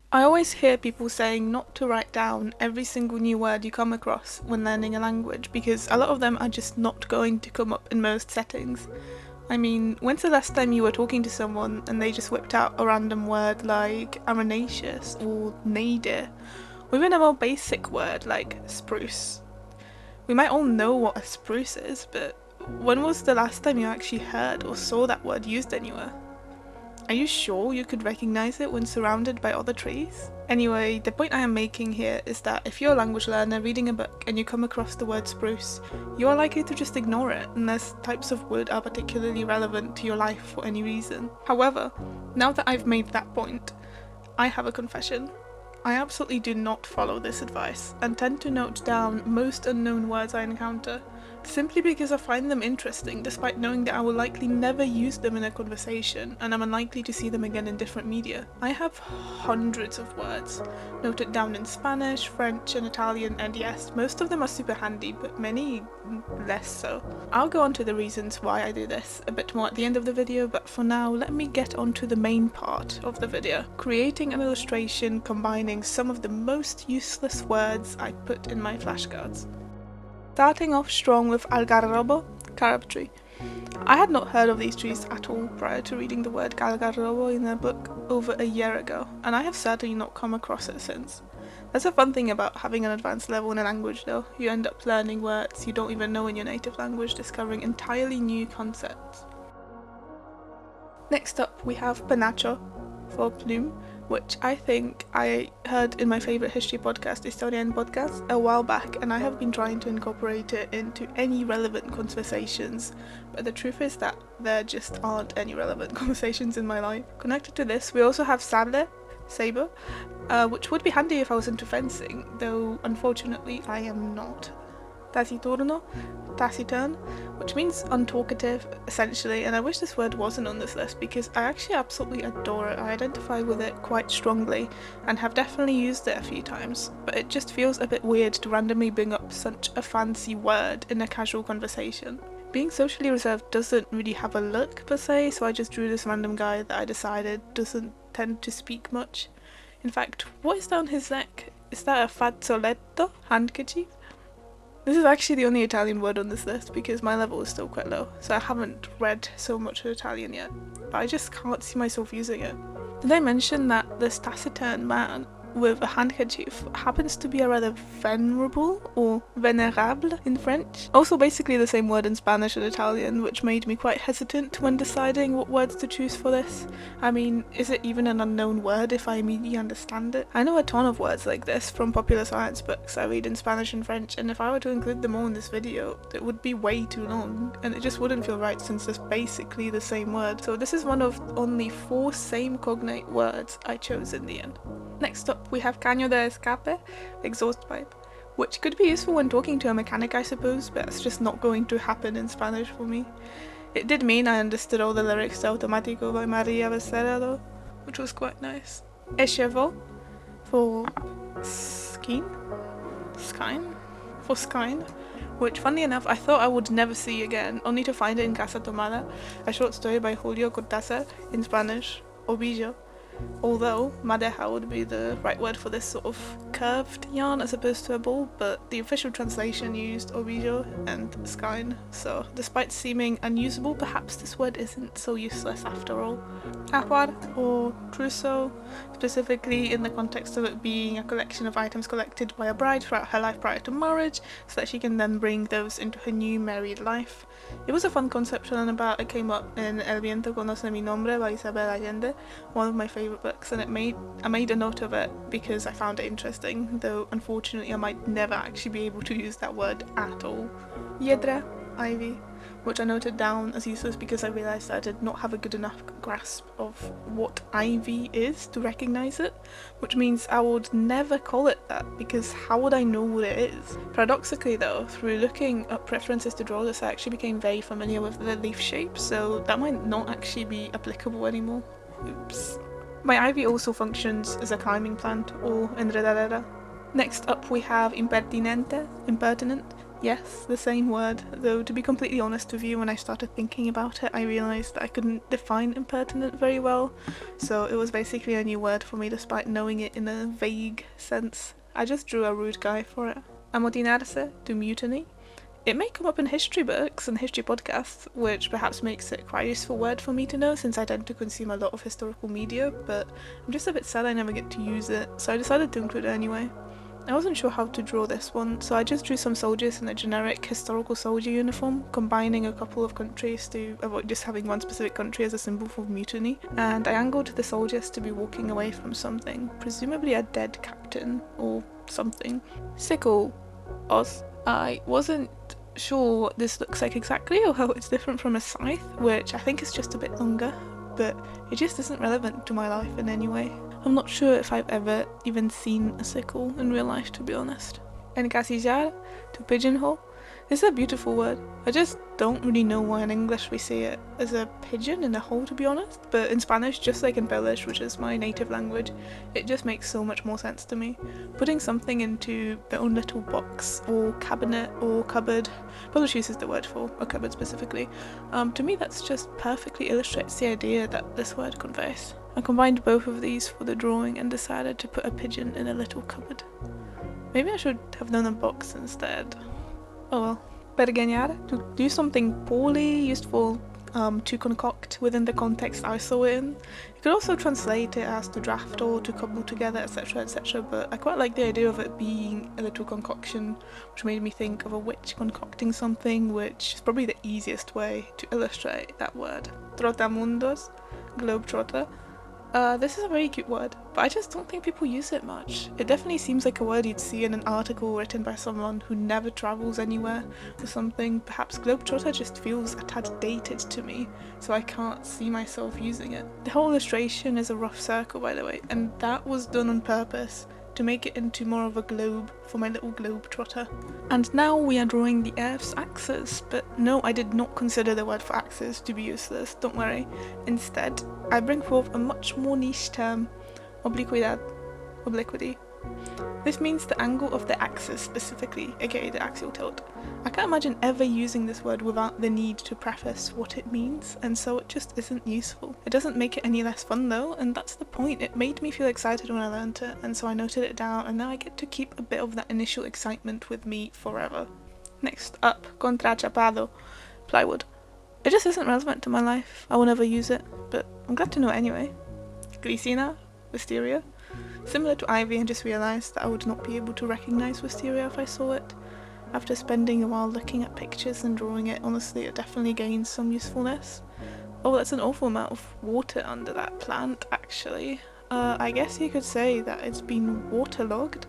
I always hear people saying not to write down every single new word you come across when learning a language because a lot of them are just not going to come up in most settings. I mean, when's the last time you were talking to someone and they just whipped out a random word like arenaceous or nadir, or even a more basic word like spruce? We might all know what a spruce is, but when was the last time you actually heard or saw that word used anywhere? Are you sure you could recognize it when surrounded by other trees? Anyway, the point I am making here is that if you're a language learner reading a book and you come across the word spruce, you are likely to just ignore it unless types of wood are particularly relevant to your life for any reason. However, now that I've made that point, I have a confession. I absolutely do not follow this advice and tend to note down most unknown words I encounter, simply because I find them interesting despite knowing that I will likely never use them in a conversation and I'm unlikely to see them again in different media. I have hundreds of words, noted down in Spanish, French and Italian, and yes, most of them are super handy, but many less so. I'll go on to the reasons why I do this a bit more at the end of the video, but for now let me get on to the main part of the video, creating an illustration combining some of the most useless words I put in my flashcards. Starting off strong with algarrobo, carob tree. I had not heard of these trees at all prior to reading the word algarrobo in a book over a year ago, and I have certainly not come across it since. That's a fun thing about having an advanced level in a language though, you end up learning words you don't even know in your native language, discovering entirely new concepts. Next up we have penacho, for plume, which I think I heard in my favourite history podcast, Historian Podcast, a while back, and I have been trying to incorporate it into any relevant conversations, but the truth is that there just aren't any relevant conversations in my life. Connected to this, we also have sable, saber, which would be handy if I was into fencing, though unfortunately I am not. Taciturno, taciturn, which means untalkative essentially, and I wish this word wasn't on this list because I actually absolutely adore it. I identify with it quite strongly and have definitely used it a few times, but it just feels a bit weird to randomly bring up such a fancy word in a casual conversation. Being socially reserved doesn't really have a look per se, so I just drew this random guy that I decided doesn't tend to speak much. In fact, what is down his neck? Is that a fazzoletto? Handkerchief? This is actually the only Italian word on this list because my level is still quite low, so I haven't read so much of Italian yet, but I just can't see myself using it. Did I mention that this taciturn man with a handkerchief happens to be a rather venerable or vénérable in French? Also basically the same word in Spanish and Italian, which made me quite hesitant when deciding what words to choose for this. I mean, is it even an unknown word if I immediately understand it? I know a ton of words like this from popular science books I read in Spanish and French, and if I were to include them all in this video, it would be way too long, and it just wouldn't feel right since it's basically the same word. So this is one of only 4 same cognate words I chose in the end. Next up we have caño de escape, exhaust pipe, which could be useful when talking to a mechanic I suppose, but it's just not going to happen in Spanish for me. It did mean I understood all the lyrics to Automático by Maria Becerra though, which was quite nice. Écheveau, for skine, which funnily enough I thought I would never see again, only to find it in Casa Tomada, a short story by Julio Cortázar, in Spanish, ovillo. Although madeja would be the right word for this sort of curved yarn as opposed to a ball, but the official translation used ovillo and skein, so despite seeming unusable, perhaps this word isn't so useless after all. Ajuar or trousseau, specifically in the context of it being a collection of items collected by a bride throughout her life prior to marriage, so that she can then bring those into her new married life. It was a fun concept to learn about. It came up in El Viento Conoce Mi Nombre by Isabel Allende, one of my favourite books, and I made a note of it because I found it interesting, though unfortunately I might never actually be able to use that word at all. Hiedra, ivy, which I noted down as useless because I realised I did not have a good enough grasp of what ivy is to recognise it, which means I would never call it that because how would I know what it is? Paradoxically though, through looking up references to draw this, I actually became very familiar with the leaf shape, so that might not actually be applicable anymore. Oops. My ivy also functions as a climbing plant or enredadera. Next up we have impertinente, impertinent, Yes, the same word, though to be completely honest with you, when I started thinking about it, I realised that I couldn't define impertinent very well, so it was basically a new word for me despite knowing it in a vague sense. I just drew a rude guy for it. Amotinarse, to mutiny. It may come up in history books and history podcasts, which perhaps makes it quite a useful word for me to know since I tend to consume a lot of historical media, but I'm just a bit sad I never get to use it, so I decided to include it anyway. I wasn't sure how to draw this one, so I just drew some soldiers in a generic historical soldier uniform, combining a couple of countries to avoid just having one specific country as a symbol for mutiny, and I angled the soldiers to be walking away from something, presumably a dead captain or something. Sickle. Os. I wasn't sure what this looks like exactly or how it's different from a scythe, which I think is just a bit longer, but it just isn't relevant to my life in any way. I'm not sure if I've ever even seen a sickle in real life, to be honest. Encasillar, to pigeonhole, is a beautiful word. I just don't really know why in English we say it as a pigeon in a hole, to be honest, but in Spanish, just like in Polish, which is my native language, it just makes so much more sense to me. Putting something into their own little box or cabinet or cupboard, Polish uses the word for a cupboard specifically, to me that's just perfectly illustrates the idea that this word conveys. I combined both of these for the drawing and decided to put a pigeon in a little cupboard. Maybe I should have done a box instead. Oh well. Pergeñar, to do something poorly, used for to concoct within the context I saw it in. You could also translate it as to draft or to cobble together, etc, etc, but I quite like the idea of it being a little concoction, which made me think of a witch concocting something, which is probably the easiest way to illustrate that word. Trotamundos, globetrotter. This is a very cute word, but I just don't think people use it much. It definitely seems like a word you'd see in an article written by someone who never travels anywhere or something. Perhaps globetrotter just feels a tad dated to me, so I can't see myself using it. The whole illustration is a rough circle, by the way, and that was done on purpose to make it into more of a globe for my little globetrotter. And now we are drawing the Earth's axis, but no, I did not consider the word for axis to be useless, don't worry. Instead, I bring forth a much more niche term, obliquidad, obliquity. This means the angle of the axis specifically, aka the axial tilt. I can't imagine ever using this word without the need to preface what it means, and so it just isn't useful. It doesn't make it any less fun though, and that's the point. It made me feel excited when I learnt it, and so I noted it down, and now I get to keep a bit of that initial excitement with me forever. Next up, contrachapado, plywood. It just isn't relevant to my life. I will never use it, but I'm glad to know it anyway. Glycina, wisteria. Similar to ivy, I just realised that I would not be able to recognise wisteria if I saw it. After spending a while looking at pictures and drawing it, honestly it definitely gains some usefulness. Oh, that's an awful amount of water under that plant, actually. I guess you could say that it's been waterlogged.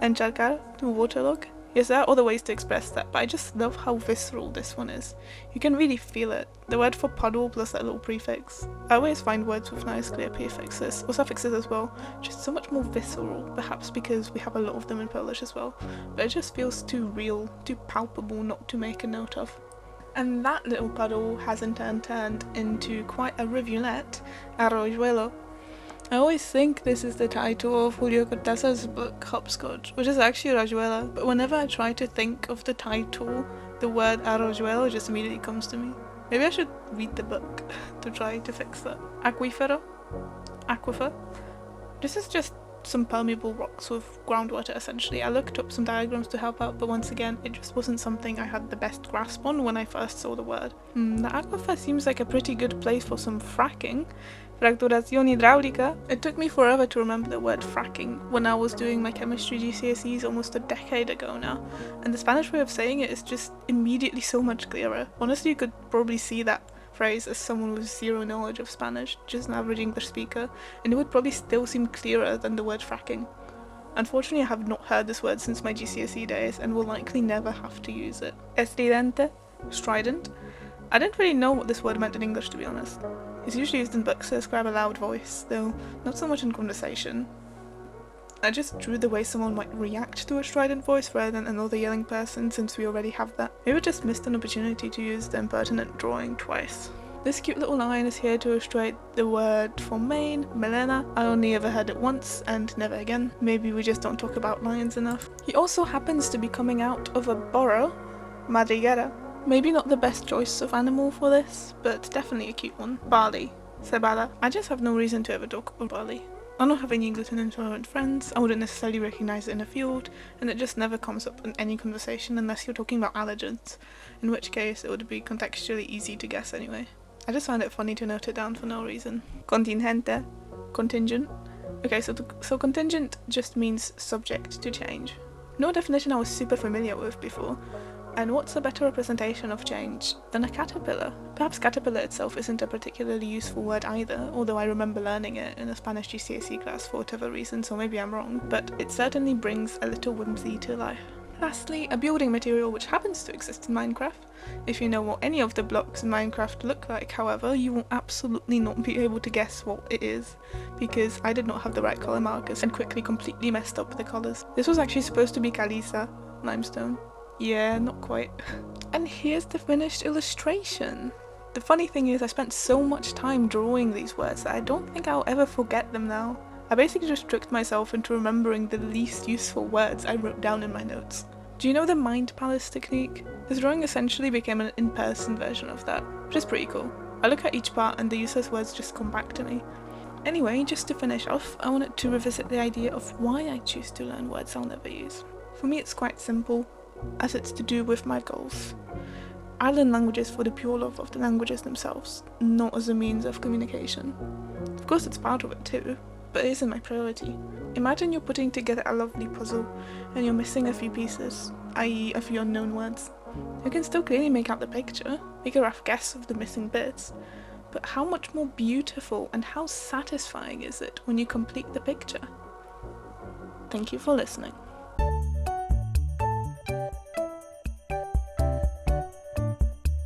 Encharcar, to waterlog. Yes, there are other ways to express that, but I just love how visceral this one is. You can really feel it. The word for puddle plus that little prefix. I always find words with nice clear prefixes, or suffixes as well, just so much more visceral, perhaps because we have a lot of them in Polish as well, but it just feels too real, too palpable not to make a note of. And that little puddle has in turn turned into quite a rivulet, arroyuelo. I always think this is the title of Julio Cortázar's book Hopscotch, which is actually Rayuela, but whenever I try to think of the title, the word arroyuelo just immediately comes to me. Maybe I should read the book to try to fix that. Aquifer. This is just some permeable rocks with groundwater essentially. I looked up some diagrams to help out, but once again, it just wasn't something I had the best grasp on when I first saw the word. The aquifer seems like a pretty good place for some fracking. Fracturación hidráulica. It took me forever to remember the word fracking when I was doing my chemistry GCSEs almost a decade ago now, and the Spanish way of saying it is just immediately so much clearer. Honestly, you could probably see that phrase as someone with zero knowledge of Spanish, just an average English speaker, and it would probably still seem clearer than the word fracking. Unfortunately, I have not heard this word since my GCSE days and will likely never have to use it. Estridente, strident. I didn't really know what this word meant in English, to be honest. It's usually used in books to describe a loud voice, though not so much in conversation. I just drew the way someone might react to a strident voice rather than another yelling person, since we already have that. Maybe I just missed an opportunity to use the impertinent drawing twice. This cute little line is here to illustrate the word for mane, melena. I only ever heard it once and never again. Maybe we just don't talk about lions enough. He also happens to be coming out of a burrow, madriguera. Maybe not the best choice of animal for this, but definitely a cute one. Barley, cebada. I just have no reason to ever talk about barley. I don't have any gluten intolerant friends, I wouldn't necessarily recognise it in a field, and it just never comes up in any conversation unless you're talking about allergens, in which case it would be contextually easy to guess anyway. I just find it funny to note it down for no reason. Contingente, contingent. Okay, so contingent just means subject to change. No definition I was super familiar with before. And what's a better representation of change than a caterpillar? Perhaps caterpillar itself isn't a particularly useful word either, although I remember learning it in a Spanish GCSE class for whatever reason, so maybe I'm wrong, but it certainly brings a little whimsy to life. Lastly, a building material which happens to exist in Minecraft. If you know what any of the blocks in Minecraft look like, however, you will absolutely not be able to guess what it is, because I did not have the right colour markers and quickly completely messed up the colours. This was actually supposed to be caliza, limestone. Yeah, not quite. And here's the finished illustration. The funny thing is I spent so much time drawing these words that I don't think I'll ever forget them now. I basically just tricked myself into remembering the least useful words I wrote down in my notes. Do you know the mind palace technique? This drawing essentially became an in-person version of that, which is pretty cool. I look at each part and the useless words just come back to me. Anyway, just to finish off, I wanted to revisit the idea of why I choose to learn words I'll never use. For me it's quite simple, as it's to do with my goals. I learn languages for the pure love of the languages themselves, not as a means of communication. Of course it's part of it too, but it isn't my priority. Imagine you're putting together a lovely puzzle and you're missing a few pieces, i.e. a few unknown words. You can still clearly make out the picture, make a rough guess of the missing bits, but how much more beautiful and how satisfying is it when you complete the picture? Thank you for listening.